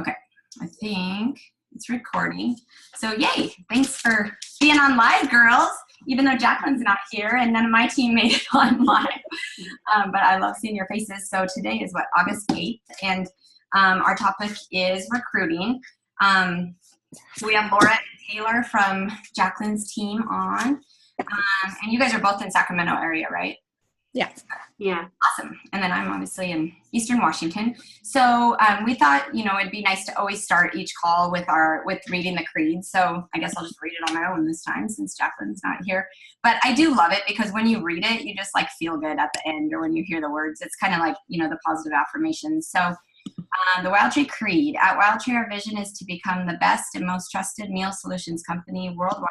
Okay, I think it's recording. So yay, thanks for being on live, girls, even though Jacqueline's not here and none of my team made it on live. But I love seeing your faces. So today is what, August 8th, and our topic is recruiting. We have Laura and Taylor from Jacqueline's team on, and you guys are both in Sacramento area, right? Yeah. Yeah. Awesome. And then I'm obviously in Eastern Washington. So we thought, it'd be nice to always start each call with reading the creed. So I guess I'll just read it on my own this time since Jacqueline's not here. But I do love it because when you read it, you just like feel good at the end, or when you hear the words, it's kind of like, the positive affirmations. So the Wild Tree Creed. At Wild Tree, our vision is to become the best and most trusted meal solutions company worldwide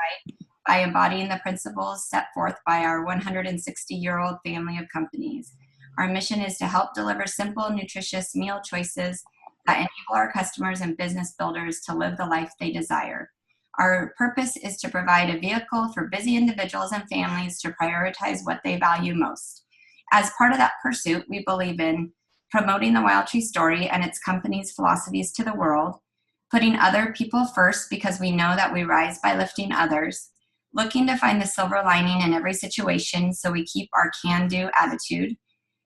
by embodying the principles set forth by our 160-year-old family of companies. Our mission is to help deliver simple, nutritious meal choices that enable our customers and business builders to live the life they desire. Our purpose is to provide a vehicle for busy individuals and families to prioritize what they value most. As part of that pursuit, we believe in promoting the Wild Tree story and its company's philosophies to the world, putting other people first because we know that we rise by lifting others, looking to find the silver lining in every situation so we keep our can-do attitude,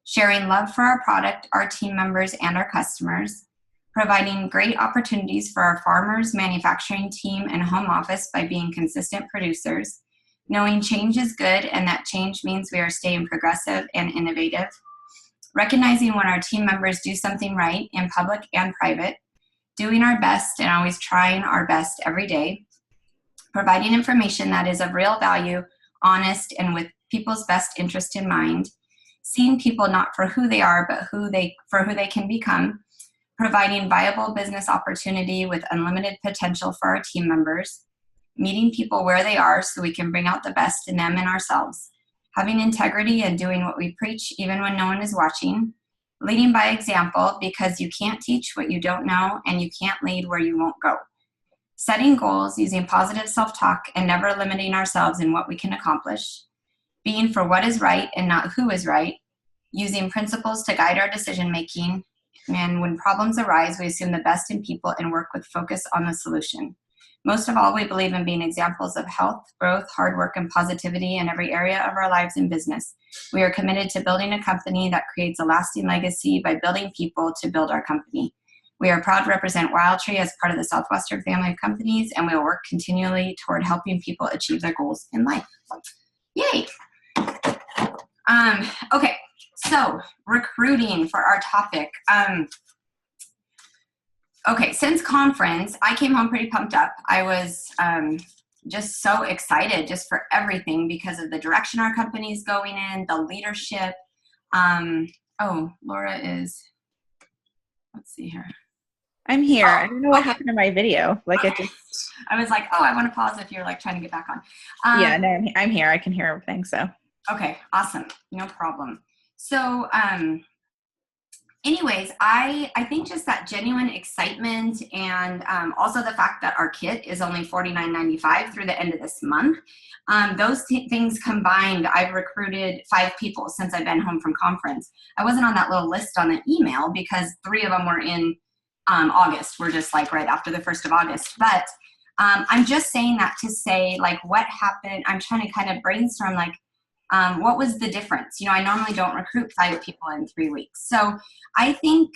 sharing love for our product, our team members, and our customers, providing great opportunities for our farmers, manufacturing team, and home office by being consistent producers, knowing change is good and that change means we are staying progressive and innovative, recognizing when our team members do something right in public and private, doing our best and always trying our best every day, providing information that is of real value, honest, and with people's best interest in mind, seeing people not for who they are, but for who they can become, providing viable business opportunity with unlimited potential for our team members, meeting people where they are so we can bring out the best in them and ourselves, having integrity and doing what we preach even when no one is watching, leading by example because you can't teach what you don't know and you can't lead where you won't go. Setting goals using positive self-talk and never limiting ourselves in what we can accomplish. Being for what is right and not who is right. Using principles to guide our decision-making. And when problems arise, we assume the best in people and work with focus on the solution. Most of all, we believe in being examples of health, growth, hard work, and positivity in every area of our lives and business. We are committed to building a company that creates a lasting legacy by building people to build our company. We are proud to represent Wild Tree as part of the Southwestern family of companies, and we will work continually toward helping people achieve their goals in life. Yay! Okay, so recruiting for our topic. Okay, since conference, I came home pretty pumped up. I was just so excited just for everything because of the direction our company is going in, the leadership. Oh, Laura is, let's see here. I'm here. I don't know what happened to my video. Like it just. I was like, oh, I want to pause if you're like trying to get back on. Yeah, no, I'm here. I can hear everything. So. Okay, awesome. No problem. So, anyways, I think just that genuine excitement and also the fact that our kit is only $49.95 through the end of this month. Those things combined, I've recruited 5 people since I've been home from conference. I wasn't on that little list on the email because 3 of them were in August. We're just like right after the 1st of August. But I'm just saying that to say like what happened. I'm trying to kind of brainstorm like what was the difference? I normally don't recruit 5 people in 3 weeks. So I think,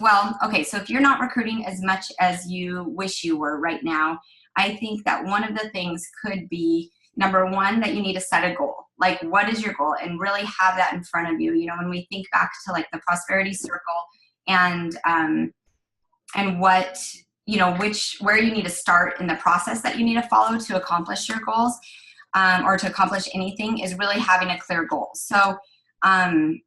well, okay, so if you're not recruiting as much as you wish you were right now, I think that one of the things could be, number one, that you need to set a goal. Like, what is your goal? And really have that in front of you. When we think back to like the prosperity circle and what, where you need to start in the process that you need to follow to accomplish your goals. Or to accomplish anything is really having a clear goal. So come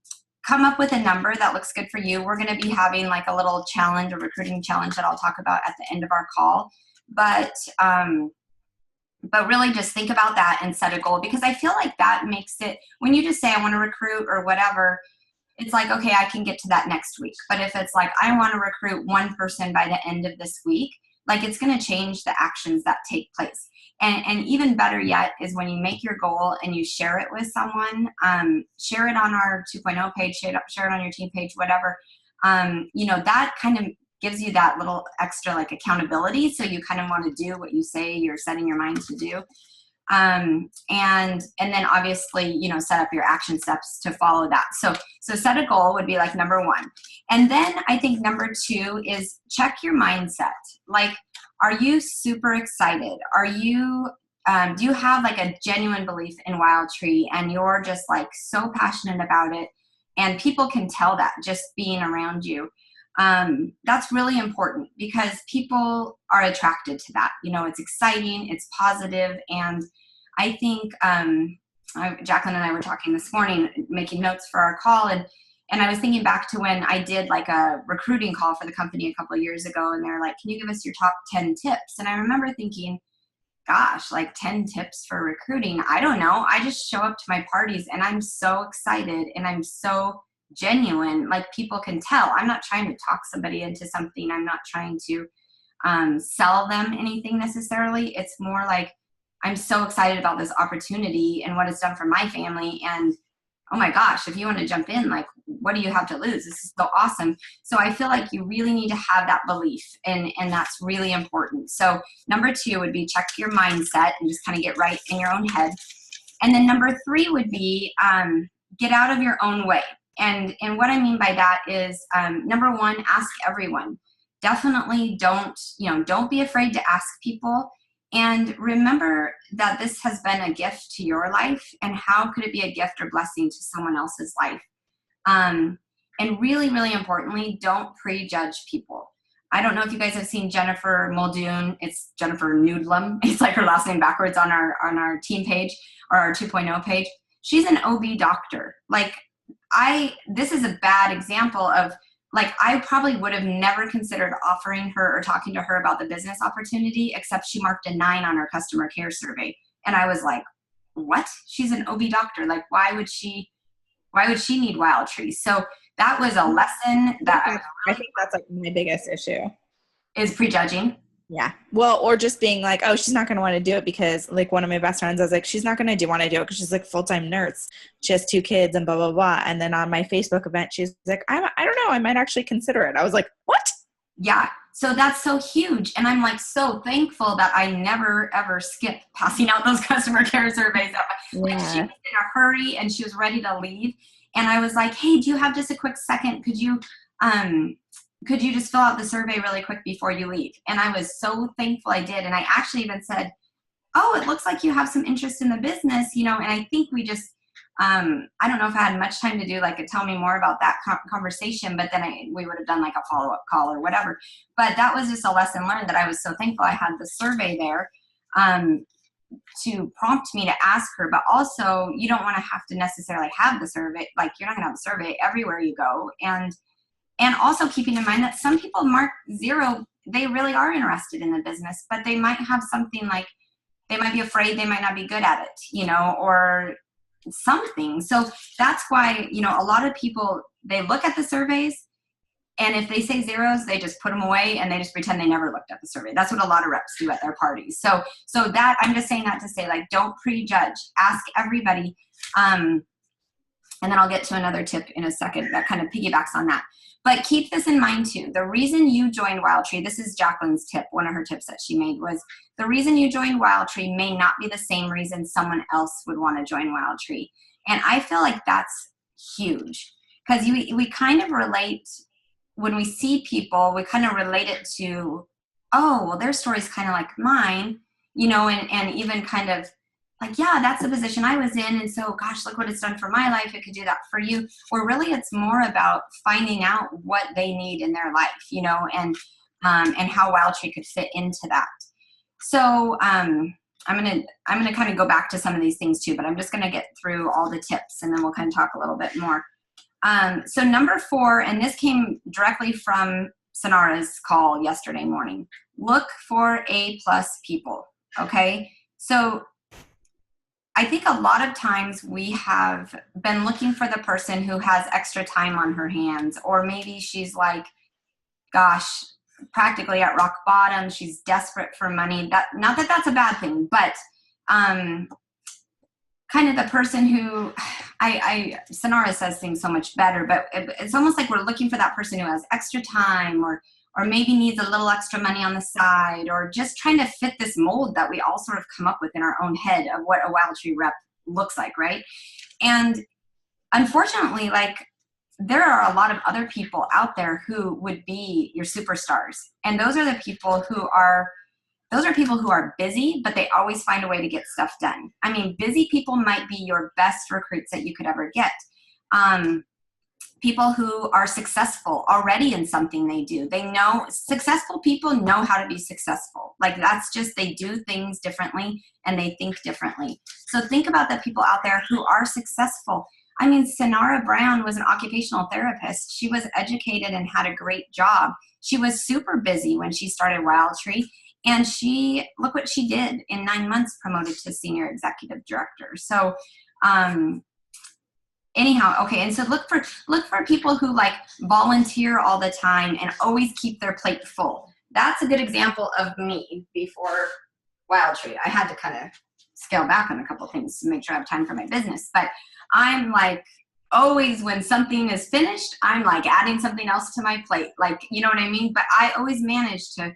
up with a number that looks good for you. We're going to be having like a little challenge, a recruiting challenge that I'll talk about at the end of our call. But really just think about that and set a goal, because I feel like that makes it, when you just say I want to recruit or whatever, it's like, okay, I can get to that next week. But if it's like, I want to recruit 1 person by the end of this week, like it's going to change the actions that take place. And even better yet is when you make your goal and you share it with someone, share it on our 2.0 page, share it on your team page, whatever. that kind of gives you that little extra like accountability. So you kind of want to do what you say you're setting your mind to do. And then obviously, set up your action steps to follow that. So set a goal would be like number one. And then I think number two is check your mindset. Like, are you super excited? Are you, do you have like a genuine belief in Wild Tree and you're just like so passionate about it and people can tell that just being around you? That's really important because people are attracted to that. It's exciting, it's positive, and I think Jacqueline and I were talking this morning, making notes for our call, and I was thinking back to when I did like a recruiting call for the company a couple of years ago, and they're like, "Can you give us your top 10 tips?" And I remember thinking, gosh, like 10 tips for recruiting. I don't know. I just show up to my parties and I'm so excited and I'm so genuine. Like people can tell. I'm not trying to talk somebody into something. I'm not trying to sell them anything necessarily. It's more like I'm so excited about this opportunity and what it's done for my family. And oh my gosh, if you want to jump in, like, what do you have to lose? This is so awesome. So I feel like you really need to have that belief, and that's really important. So number two would be check your mindset and just kind of get right in your own head. And then number three would be get out of your own way. And what I mean by that is number one, ask everyone. Definitely don't be afraid to ask people. And remember that this has been a gift to your life, and how could it be a gift or blessing to someone else's life? And really, really importantly, don't prejudge people. I don't know if you guys have seen Jennifer Muldoon. It's Jennifer Noodlem. It's like her last name backwards on our team page or our 2.0 page. She's an OB doctor. Like this is a bad example of, like, I probably would have never considered offering her or talking to her about the business opportunity, except she marked a 9 on her customer care survey. And I was like, what? She's an OB doctor. Like, why would she need Wild Tree? So that was a lesson that I think that's like my biggest issue is prejudging. Yeah. Well, or just being like, oh, she's not going to want to do it because, like, one of my best friends, I was like, she's not going to want to do it because she's like full-time nurse. She has 2 kids and blah, blah, blah. And then on my Facebook event, she's like, I don't know. I might actually consider it. I was like, what? Yeah. So that's so huge. And I'm like so thankful that I never, ever skipped passing out those customer care surveys. Like she was in a hurry and she was ready to leave. And I was like, hey, do you have just a quick second? Could you just fill out the survey really quick before you leave? And I was so thankful I did. And I actually even said, oh, it looks like you have some interest in the business, and I think we just, I don't know if I had much time to do like a tell me more about that conversation, but then we would have done like a follow-up call or whatever. But that was just a lesson learned that I was so thankful I had the survey there to prompt me to ask her. But also, you don't want to have to necessarily have the survey. Like, you're not going to have a survey everywhere you go. And also keeping in mind that some people mark 0, they really are interested in the business, but they might have something like, they might be afraid they might not be good at it, or something. So that's why, a lot of people, they look at the surveys, and if they say 0s, they just put them away and they just pretend they never looked at the survey. That's what a lot of reps do at their parties. So that, I'm just saying that to say, like, don't prejudge, ask everybody. And then I'll get to another tip in a second that kind of piggybacks on that. But keep this in mind too. The reason you joined Wild Tree, this is Jacqueline's tip, one of her tips that she made was, the reason you joined Wild Tree may not be the same reason someone else would want to join Wild Tree. And I feel like that's huge, because we kind of relate, when we see people, we kind of relate it to, oh, well, their story's kind of like mine, and even kind of like, yeah, that's the position I was in. And so, gosh, look what it's done for my life. It could do that for you. Or really, it's more about finding out what they need in their life, and how Wild Tree could fit into that. So I'm gonna kind of go back to some of these things too, but I'm just gonna get through all the tips and then we'll kind of talk a little bit more. So number 4, and this came directly from Sonara's call yesterday morning. Look for A+ people. Okay, so I think a lot of times we have been looking for the person who has extra time on her hands, or maybe she's like, gosh, practically at rock bottom. She's desperate for money. Not that that's a bad thing, but kind of the person who Sonara says things so much better, but it's almost like we're looking for that person who has extra time or maybe needs a little extra money on the side, or just trying to fit this mold that we all sort of come up with in our own head of what a Wild Tree rep looks like, right? And unfortunately, like, there are a lot of other people out there who would be your superstars. And those are people who are busy, but they always find a way to get stuff done. I mean, busy people might be your best recruits that you could ever get. People who are successful already in something they do. Successful people know how to be successful. Like, that's just, they do things differently and they think differently. So think about the people out there who are successful. I mean, Sonara Brown was an occupational therapist. She was educated and had a great job. She was super busy when she started Wild Tree. And look what she did in 9 months, promoted to senior executive director. So, anyhow, okay. And so look for people who like volunteer all the time and always keep their plate full. That's a good example of me before Wild Tree. I had to kind of scale back on a couple things to make sure I have time for my business. But I'm like, always when something is finished, I'm like adding something else to my plate. Like, you know what I mean? But I always manage to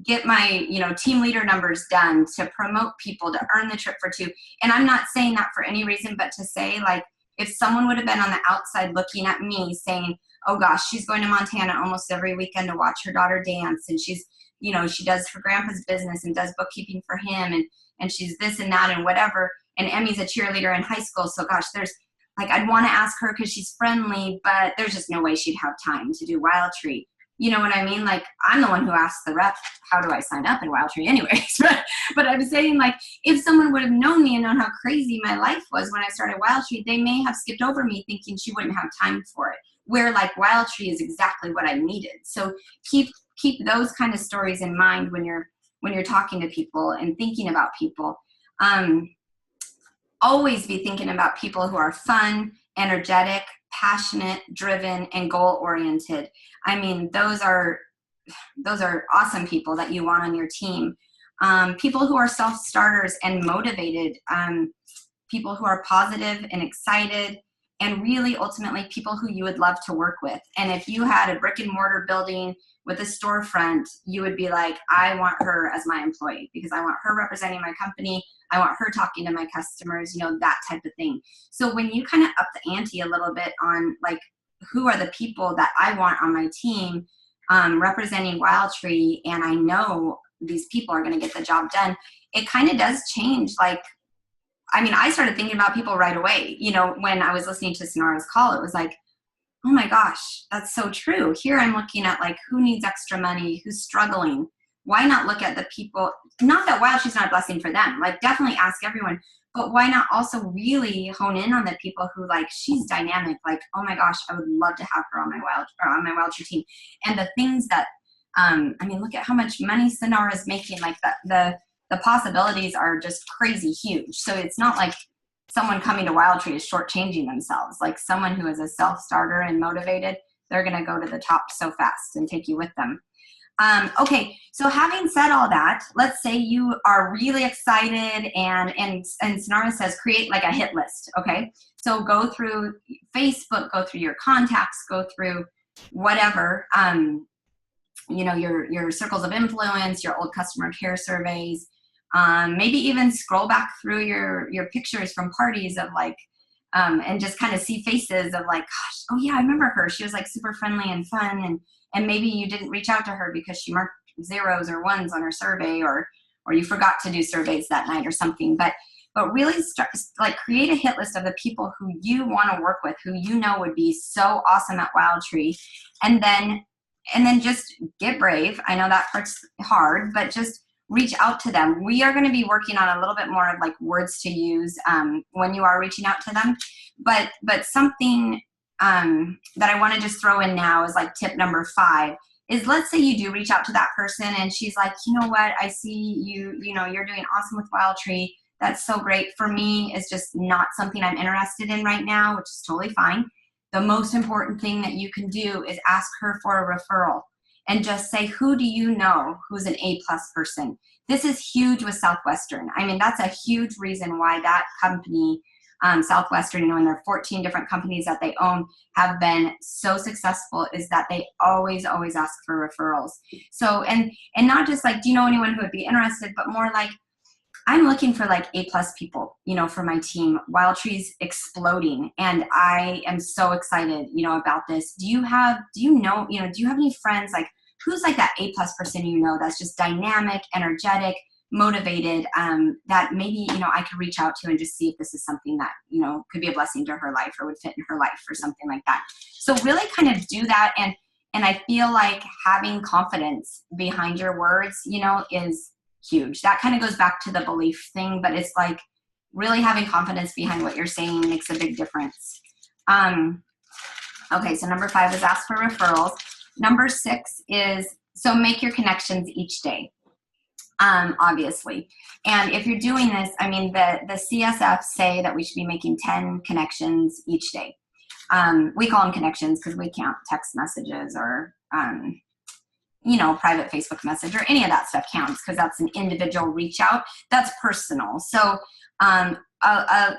get my, team leader numbers done, to promote people, to earn the trip for two. And I'm not saying that for any reason, but to say, like, if someone would have been on the outside looking at me saying, oh gosh, she's going to Montana almost every weekend to watch her daughter dance. And she's, she does her grandpa's business and does bookkeeping for him. And she's this and that and whatever. And Emmy's a cheerleader in high school. So gosh, there's like, I'd want to ask her because she's friendly, but there's just no way she'd have time to do Wild Tree. You know what I mean? Like, I'm the one who asked the rep, how do I sign up in Wild Tree anyways? But I'm saying, like, if someone would have known me and known how crazy my life was when I started Wild Tree, they may have skipped over me thinking she wouldn't have time for it. Where, like, Wild Tree is exactly what I needed. So keep those kind of stories in mind when you're talking to people and thinking about people. Always be thinking about people who are fun, energetic, passionate, driven, and goal-oriented. I mean, those are awesome people that you want on your team. People who are self-starters and motivated, people who are positive and excited, and really ultimately people who you would love to work with. And if you had a brick and mortar building with a storefront, you would be like, I want her as my employee because I want her representing my company. I want her talking to my customers, that type of thing. So when you kind of up the ante a little bit on like, who are the people that I want on my team representing Wild Tree, and I know these people are going to get the job done, it kind of does change. Like, I mean, I started thinking about people right away. When I was listening to Sonara's call, it was like, oh my gosh, that's so true. Here I'm looking at like, who needs extra money, who's struggling. Why not look at the people, not that Wild Tree's not a blessing for them, like definitely ask everyone, but why not also really hone in on the people who like, she's dynamic, like, oh my gosh, I would love to have her on my Wild Tree team. And the things that, I mean, look at how much money Sonara is making, like the possibilities are just crazy huge. So it's not like someone coming to Wild Tree is shortchanging themselves. Like someone who is a self-starter and motivated, they're going to go to the top so fast and take you with them. Okay, so having said all that, let's say you are really excited and Sonara says create like a hit list, okay? So go through Facebook, go through your contacts, go through whatever, your circles of influence, your old customer care surveys, maybe even scroll back through your pictures from parties of like, and just kind of see faces of like, gosh, oh yeah, I remember her. She was like super friendly and fun. And maybe you didn't reach out to her because she marked zeros or ones on her survey, or you forgot to do surveys that night or something. But really start, like, create a hit list of the people who you want to work with, who you know would be so awesome at Wild Tree. And then just get brave. I know that part's hard, but just reach out to them. We are going to be working on a little bit more of like words to use when you are reaching out to them. But something that I want to just throw in now is like tip number 5 is, let's say you do reach out to that person and she's like, you know what, I see you're doing awesome with Wild Tree. That's so great. For me, it's just not something I'm interested in right now, which is totally fine. The most important thing that you can do is ask her for a referral and just say, who do you know who's an A+ person? This is huge with Southwestern. I mean, that's a huge reason why that company Southwestern, and there are 14 different companies that they own, have been so successful is that they always ask for referrals. So, and not just like, do you know anyone who would be interested, but more like, I'm looking for like A+ people, for my team. Wild Tree's exploding, and I am so excited, about this. Do you have any friends, like who's like that A+ person, that's just dynamic, energetic, motivated, that maybe, I could reach out to and just see if this is something that, could be a blessing to her life or would fit in her life or something like that. So really kind of do that. And I feel like having confidence behind your words, is huge. That kind of goes back to the belief thing, but it's like really having confidence behind what you're saying makes a big difference. Okay, so number 5 is ask for referrals. Number 6 is, so make your connections each day, obviously. And if you're doing this, I mean, the CSF say that we should be making 10 connections each day. We call them connections because we count text messages or private Facebook message or any of that stuff counts because that's an individual reach out. That's personal. So a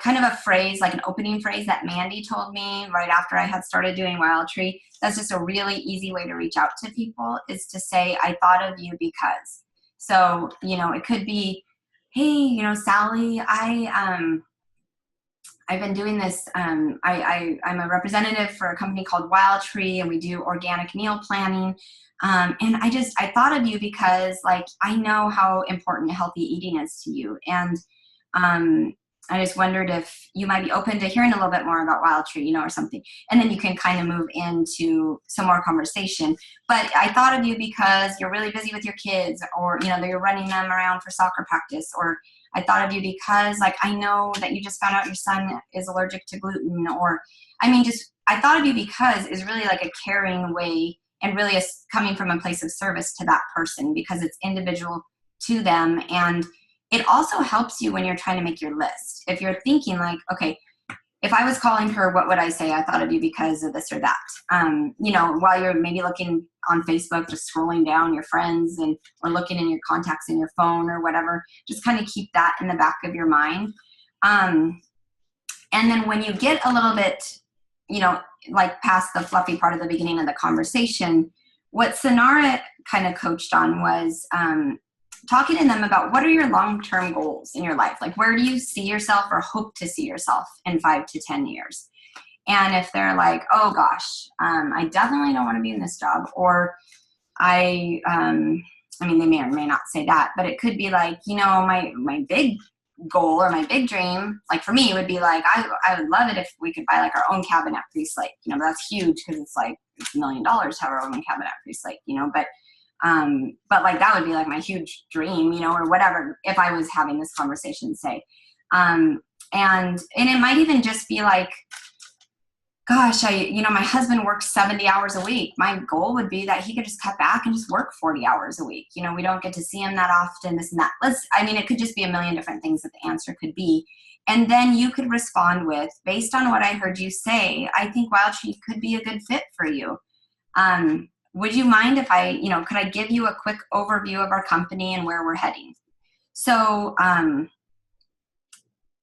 kind of a phrase, like an opening phrase that Mandy told me right after I had started doing Wild Tree, that's just a really easy way to reach out to people, is to say, I thought of you because. So, it could be, hey, Sally, I've been doing this. I'm a representative for a company called Wild Tree, and we do organic meal planning. And I thought of you because, like, I know how important healthy eating is to you. And I just wondered if you might be open to hearing a little bit more about Wild Tree, or something. And then you can kind of move into some more conversation. But I thought of you because you're really busy with your kids, or, that you're running them around for soccer practice, or I thought of you because, like, I know that you just found out your son is allergic to gluten, or, I thought of you because is really like a caring way, and really is coming from a place of service to that person because it's individual to them. And it also helps you when you're trying to make your list. If you're thinking like, okay, if I was calling her, what would I say? I thought of you because of this or that. While you're maybe looking on Facebook, just scrolling down your friends or looking in your contacts in your phone or whatever, just kind of keep that in the back of your mind. And then when you get a little bit, like past the fluffy part of the beginning of the conversation, what Sonara kind of coached on was talking to them about what are your long-term goals in your life? Like, where do you see yourself or hope to see yourself in 5 to 10 years? And if they're like, oh gosh, I definitely don't want to be in this job, or they may or may not say that, but it could be like, my big goal or my big dream, like for me, would be like, I would love it if we could buy like our own cabin at Priest Lake, but that's huge because it's $1 million to have our own cabin at Priest Lake, but like that would be like my huge dream, or whatever, if I was having this conversation, say. And it might even just be like, gosh, my husband works 70 hours a week. My goal would be that he could just cut back and just work 40 hours a week. We don't get to see him that often, this and that. It could just be a million different things that the answer could be. And then you could respond with, based on what I heard you say, I think Wild Tree could be a good fit for you. Would you mind if could I give you a quick overview of our company and where we're heading? So,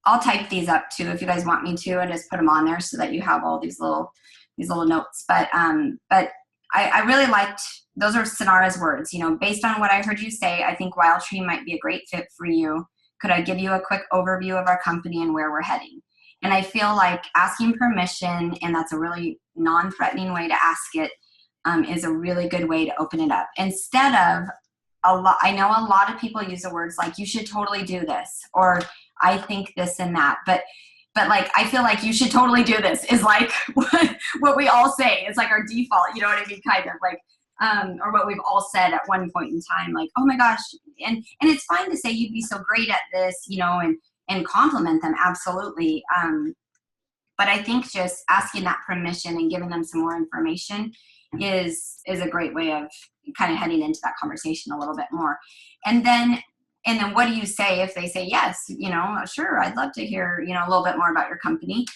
I'll type these up too if you guys want me to, and just put them on there so that you have all these little notes. But I really liked, those are Sonara's words. Based on what I heard you say, I think Wild Tree might be a great fit for you. Could I give you a quick overview of our company and where we're heading? And I feel like asking permission, and that's a really non-threatening way to ask it, is a really good way to open it up. Instead of I know a lot of people use the words like, you should totally do this, or I think this and that, but like, I feel like you should totally do this is like what we all say. It's like our default, you know what I mean? Kind of like, or what we've all said at one point in time, like, oh my gosh. And it's fine to say you'd be so great at this, and compliment them. Absolutely. But I think just asking that permission and giving them some more information is a great way of kind of heading into that conversation a little bit more. And then what do you say if they say yes, sure, I'd love to hear, a little bit more about your company.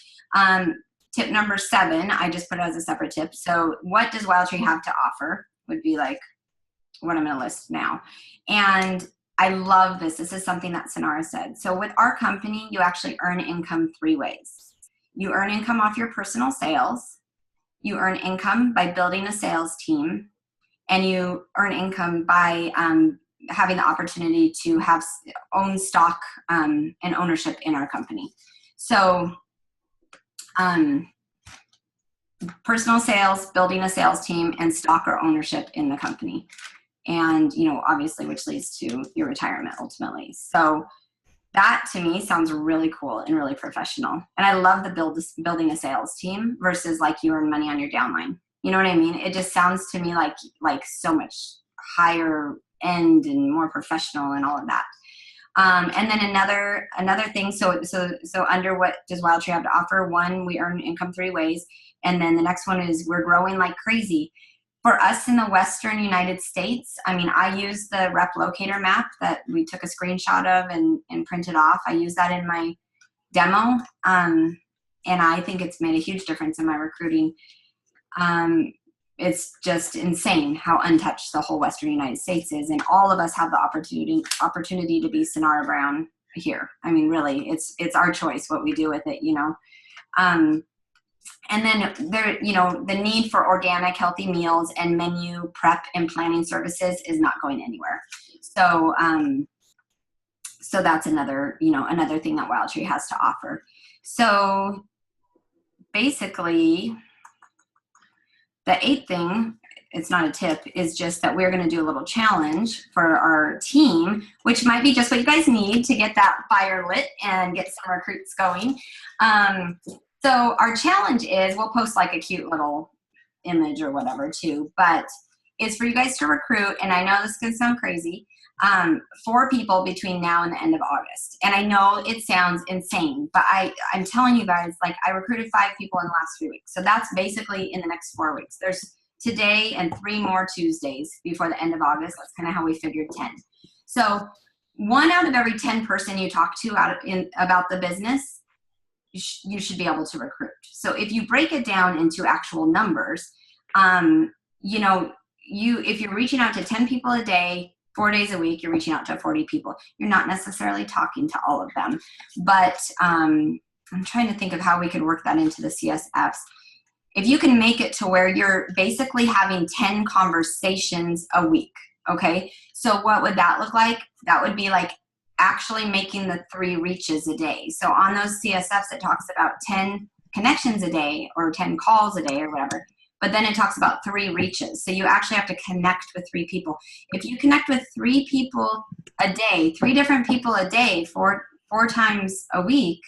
Tip number 7, I just put it as a separate tip. So what does Wild Tree have to offer would be like what I'm going to list now. And I love this. This is something that Sonara said. So with our company, you actually earn income 3 ways. You earn income off your personal sales. You earn income by building a sales team, and you earn income by having the opportunity to have own stock and ownership in our company. So personal sales, building a sales team, and stock or ownership in the company. And, you know, obviously, which leads to your retirement ultimately. So that to me sounds really cool and really professional. And I love the building a sales team versus like you earn money on your downline. You know what I mean? It just sounds to me like so much higher end and more professional and all of that. And then another thing. So under what does Wild Tree have to offer? One, we earn income 3 ways, and then the next one is we're growing like crazy. For us in the Western United States, I mean, I use the rep locator map that we took a screenshot of and printed off. I use that in my demo, and I think it's made a huge difference in my recruiting. It's just insane how untouched the whole Western United States is, and all of us have the opportunity to be Sonara Brown here. I mean, really, it's our choice what we do with it, you know. And then there, you know, the need for organic, healthy meals and menu prep and planning services is not going anywhere. So, so that's another thing that Wild Tree has to offer. So basically, the 8th thing, it's not a tip, is just that we're going to do a little challenge for our team, which might be just what you guys need to get that fire lit and get some recruits going. So our challenge is, we'll post like a cute little image or whatever too, but it's for you guys to recruit, and I know this can sound crazy, 4 people between now and the end of August. And I know it sounds insane, but I'm telling you guys, like, I recruited 5 people in the last 3 weeks. So that's basically in the next 4 weeks. There's today and 3 more Tuesdays before the end of August. That's kind of how we figured 10. So 1 out of every 10 person you talk to about the business, you should be able to recruit. So if you break it down into actual numbers, you know, if you're reaching out to 10 people a day, 4 days a week, you're reaching out to 40 people. You're not necessarily talking to all of them, but I'm trying to think of how we could work that into the CSFs. If you can make it to where you're basically having 10 conversations a week, okay? So what would that look like? That would be like actually making the 3 reaches a day. So on those CSFs, it talks about 10 connections a day or 10 calls a day or whatever. But then it talks about 3 reaches. So you actually have to connect with 3 people. If you connect with 3 people a day, 3 different people a day, four times a week,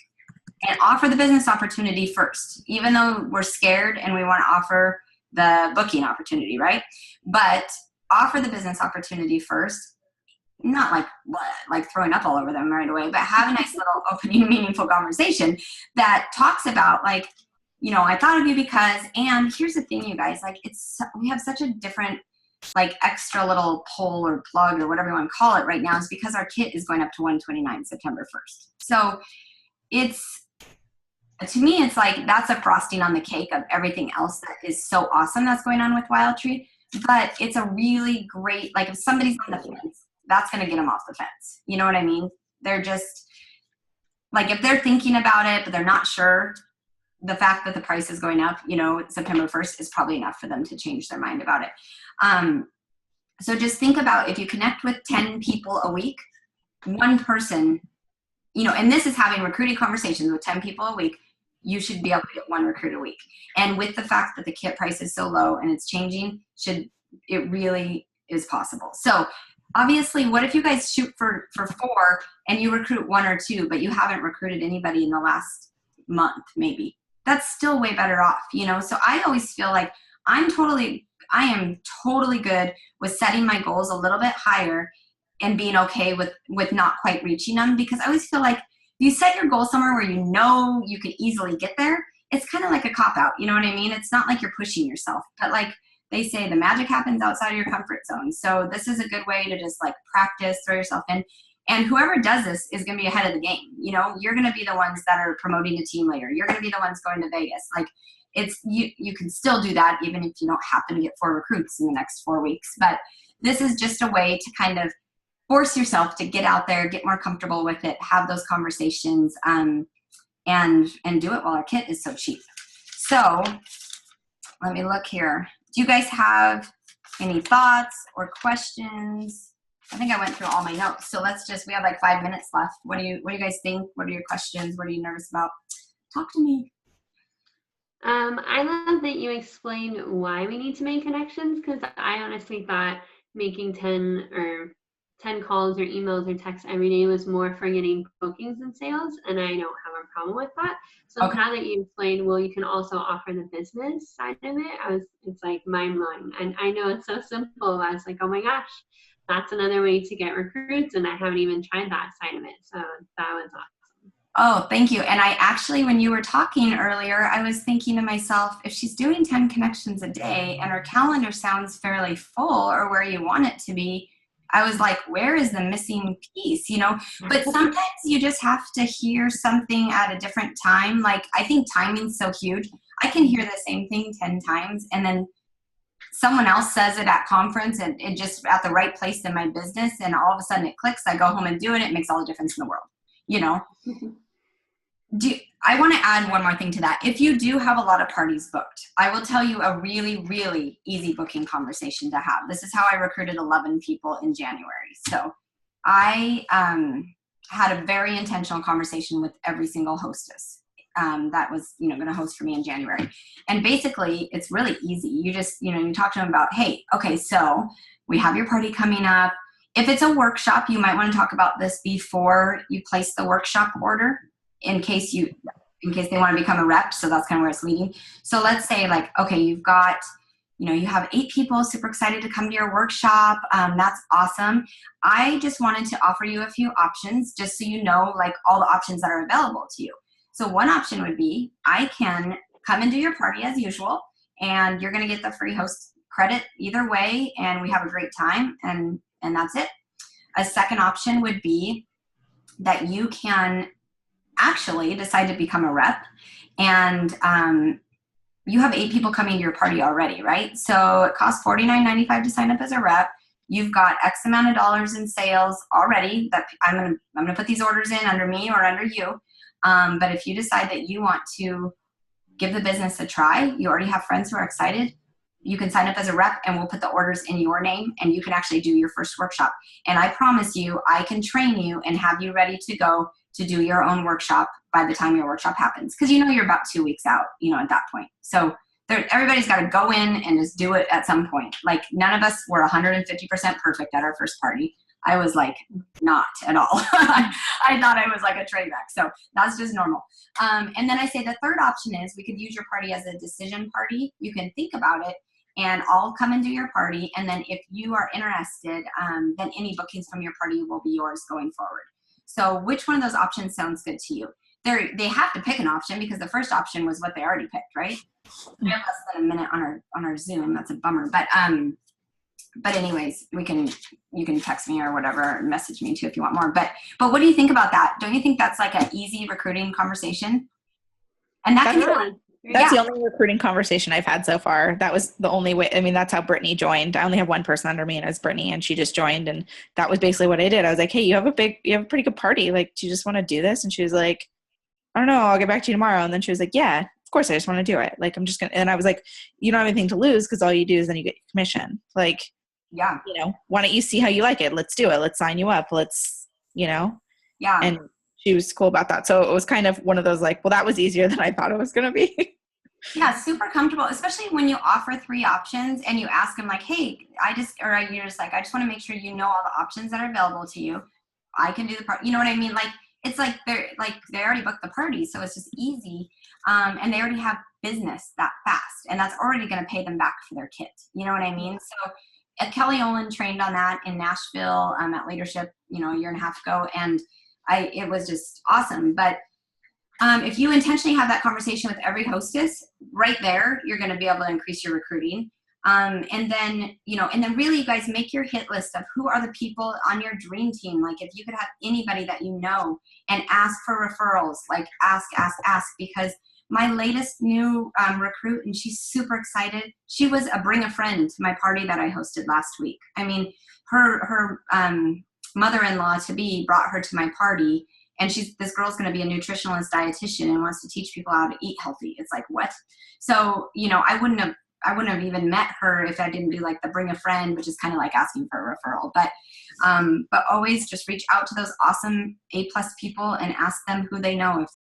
and offer the business opportunity first, even though we're scared and we want to offer the booking opportunity, right? But offer the business opportunity first. Not like throwing up all over them right away, but have a nice little opening, meaningful conversation that talks about, like, you know, I thought of you because, and here's the thing, you guys, like, we have such a different, like, extra little pull or plug or whatever you want to call it right now, is because our kit is going up to $129 September 1st. So to me, it's like, that's a frosting on the cake of everything else that is so awesome that's going on with Wild Tree. But it's a really great, like, if somebody's on the fence, that's going to get them off the fence. You know what I mean? They're just, like, if they're thinking about it, but they're not sure, the fact that the price is going up, you know, September 1st is probably enough for them to change their mind about it. So just think about, if you connect with 10 people a week, 1 person, you know, and this is having recruiting conversations with 10 people a week, you should be able to get 1 recruit a week. And with the fact that the kit price is so low and it's changing, it really is possible. So obviously, what if you guys shoot for 4 and you recruit 1 or 2, but you haven't recruited anybody in the last month, maybe? That's still way better off, you know? So I always feel like I am totally good with setting my goals a little bit higher and being okay with not quite reaching them, because I always feel like if you set your goal somewhere where you know you can easily get there, it's kind of like a cop-out, you know what I mean? It's not like you're pushing yourself, but like they say, the magic happens outside of your comfort zone. So this is a good way to just, like, practice, throw yourself in. And whoever does this is going to be ahead of the game. You know, you're going to be the ones that are promoting the team later. You're going to be the ones going to Vegas. Like, you can still do that even if you don't happen to get 4 recruits in the next 4 weeks. But this is just a way to kind of force yourself to get out there, get more comfortable with it, have those conversations, and do it while our kit is so cheap. So let me look here. Do you guys have any thoughts or questions? I think I went through all my notes. So we have like 5 minutes left. What do you guys think? What are your questions? What are you nervous about? Talk to me. I love that you explained why we need to make connections, because I honestly thought making 10 calls or emails or texts every day was more for getting bookings and sales, and I don't have a problem with that. So Okay. now that you explained, well, you can also offer the business side of it, it's like mind-blowing. And I know it's so simple. I was like, oh my gosh, that's another way to get recruits, and I haven't even tried that side of it. So that was awesome. Oh, thank you. And I actually, when you were talking earlier, I was thinking to myself, if she's doing 10 connections a day and her calendar sounds fairly full or where you want it to be, I was like, where is the missing piece, you know? But sometimes you just have to hear something at a different time. Like, I think timing's so huge. I can hear the same thing 10 times and then someone else says it at conference and it just at the right place in my business, and all of a sudden it clicks. I go home and do it. It makes all the difference in the world, you know? I want to add one more thing to that. If you do have a lot of parties booked, I will tell you a really, really easy booking conversation to have. This is how I recruited 11 people in January. So I had a very intentional conversation with every single hostess that was, going to host for me in January. And basically, it's really easy. You just, you talk to them about, hey, okay, so we have your party coming up. If it's a workshop, you might want to talk about this before you place the workshop order, in case they want to become a rep. So that's kind of where it's leading. So let's say like, okay, you've got, you have 8 people super excited to come to your workshop. That's awesome. I just wanted to offer you a few options just so you know, like all the options that are available to you. So one option would be, I can come and do your party as usual, and you're going to get the free host credit either way. And we have a great time, and that's it. A second option would be that you can actually decide to become a rep, and you have 8 people coming to your party already, right? So it costs $49.95 to sign up as a rep. You've got X amount of dollars in sales already that I'm gonna put these orders in under me or under you. But if you decide that you want to give the business a try, you already have friends who are excited, you can sign up as a rep and we'll put the orders in your name and you can actually do your first workshop. And I promise you, I can train you and have you ready to go to do your own workshop by the time your workshop happens. Because you're about 2 weeks out, at that point. So everybody's got to go in and just do it at some point. Like none of us were 150% perfect at our first party. I was like, not at all. I thought I was like a train wreck. So that's just normal. And then I say the third option is we could use your party as a decision party. You can think about it and I'll come and do your party. And then if you are interested, then any bookings from your party will be yours going forward. So which one of those options sounds good to you? They have to pick an option because the first option was what they already picked, right? We have less than a minute on our Zoom. That's a bummer. But anyways, you can text me or whatever, message me too if you want more. But what do you think about that? Don't you think that's like an easy recruiting conversation? And that's the only recruiting conversation I've had so far. That was the only way. I mean, that's how Brittany joined. I only have one person under me, and it's Brittany, and she just joined. And that was basically what I did. I was like, hey, you have a pretty good party. Like, do you just want to do this? And she was like, I don't know. I'll get back to you tomorrow. And then she was like, yeah, of course. I just want to do it. Like, I'm just going to, and I was like, you don't have anything to lose because all you do is then you get commission. Like, yeah, why don't you see how you like it? Let's do it. Let's sign you up. Let's, Yeah. And she was cool about that. So it was kind of one of those like, well, that was easier than I thought it was going to be. Yeah, super comfortable, especially when you offer 3 options and you ask them like, hey, you're just like, I just want to make sure you know all the options that are available to you. I can do the part, you know what I mean? Like, it's like they already booked the party, so it's just easy. And they already have business that fast, and that's already going to pay them back for their kit. You know what I mean? So Kelly Olin trained on that in Nashville at Leadership, a year and a half ago, and it was just awesome. But if you intentionally have that conversation with every hostess, right there, you're going to be able to increase your recruiting. And then really, you guys make your hit list of who are the people on your dream team. Like if you could have anybody that and ask for referrals, like ask, because my latest new recruit, and she's super excited. She was a bring a friend to my party that I hosted last week. I mean, her mother-in-law to be brought her to my party, and this girl's going to be a nutritionalist dietitian and wants to teach people how to eat healthy. It's like, what? So, I wouldn't have even met her if I didn't do like the bring a friend, which is kind of like asking for a referral. But always just reach out to those awesome A+ people and ask them who they know if